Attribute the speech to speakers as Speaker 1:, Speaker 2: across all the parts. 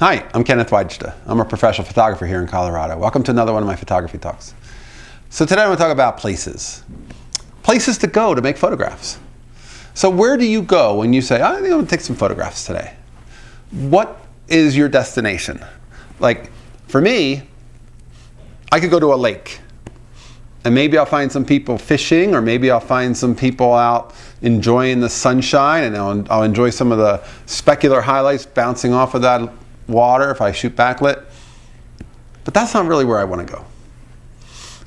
Speaker 1: Hi, I'm Kenneth WAJDA. I'm a professional photographer here in Colorado. Welcome to another one of my photography talks. So today I'm going to talk about places. Places to go to make photographs. So where do you go when you say, I think I'm going to take some photographs today? What is your destination? Like, for me, I could go to a lake. And maybe I'll find some people fishing, or maybe I'll find some people out enjoying the sunshine, and I'll enjoy some of the specular highlights bouncing off of that water if I shoot backlit. But that's not really where I want to go.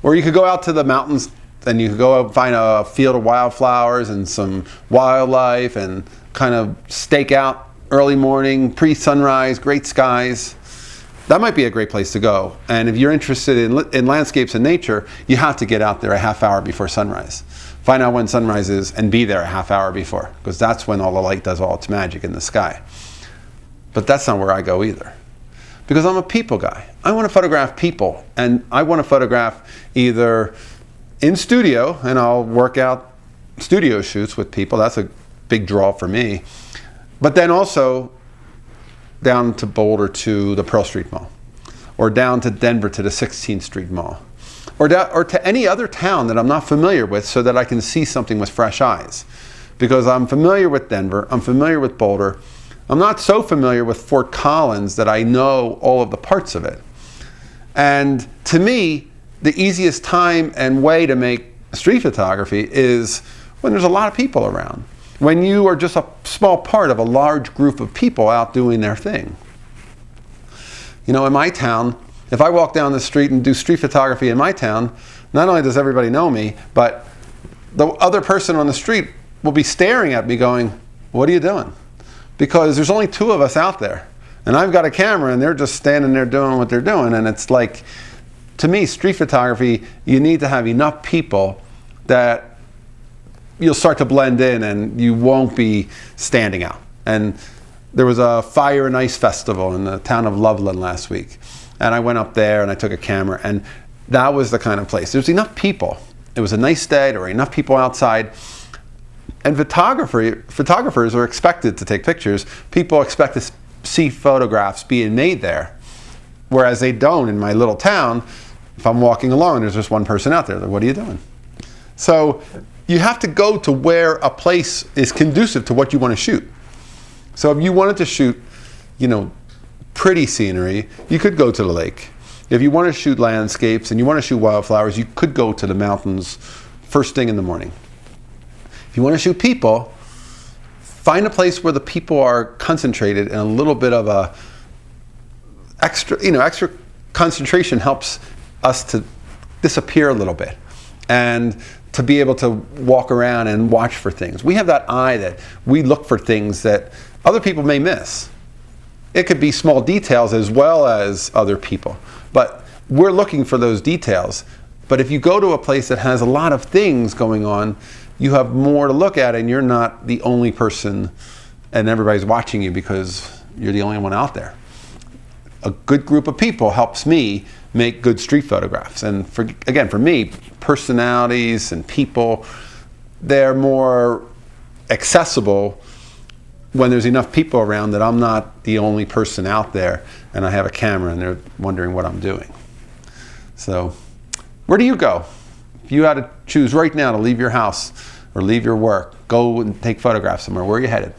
Speaker 1: Or you could go out to the mountains and you could go out and find a field of wildflowers and some wildlife and kind of stake out early morning, pre-sunrise, great skies. That might be a great place to go. And if you're interested in landscapes and nature, you have to get out there a half hour before sunrise. Find out when sunrise is and be there a half hour before, because that's when all the light does all its magic in the sky. But that's not where I go either, because I'm a people guy. I want to photograph people, and I want to photograph either in studio, and I'll work out studio shoots with people. That's a big draw for me. But then also down to Boulder to the Pearl Street Mall, or down to Denver to the 16th Street Mall, or to any other town that I'm not familiar with, so that I can see something with fresh eyes. Because I'm familiar with Denver, I'm familiar with Boulder, I'm not so familiar with Fort Collins that I know all of the parts of it. And to me, the easiest time and way to make street photography is when there's a lot of people around. When you are just a small part of a large group of people out doing their thing. You know, in my town, if I walk down the street and do street photography in my town, not only does everybody know me, but the other person on the street will be staring at me going, what are you doing? Because there's only two of us out there. And I've got a camera and they're just standing there doing what they're doing. And it's like, to me, street photography, you need to have enough people that you'll start to blend in and you won't be standing out. And there was a fire and ice festival in the town of Loveland last week. And I went up there and I took a camera, and that was the kind of place. There's enough people. It was a nice day, there were enough people outside. And photographers are expected to take pictures. People expect to see photographs being made there. Whereas they don't in my little town. If I'm walking along and there's just one person out there, like, what are you doing? So you have to go to where a place is conducive to what you want to shoot. So if you wanted to shoot, you know, pretty scenery, you could go to the lake. If you want to shoot landscapes and you want to shoot wildflowers, you could go to the mountains first thing in the morning. If you want to shoot people, find a place where the people are concentrated, and a little bit of a extra concentration helps us to disappear a little bit and to be able to walk around and watch for things. We have that eye that we look for things that other people may miss. It could be small details as well as other people, but we're looking for those details. But if you go to a place that has a lot of things going on, you have more to look at, and you're not the only person and everybody's watching you because you're the only one out there. A good group of people helps me make good street photographs. And for me, personalities and people, they're more accessible when there's enough people around that I'm not the only person out there and I have a camera and they're wondering what I'm doing. So where do you go? If you had to choose right now to leave your house or leave your work, go and take photographs somewhere, where are you headed?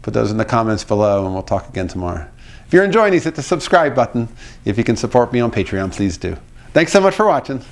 Speaker 1: Put those in the comments below and we'll talk again tomorrow. If you're enjoying these, hit the subscribe button. If you can support me on Patreon, please do. Thanks so much for watching.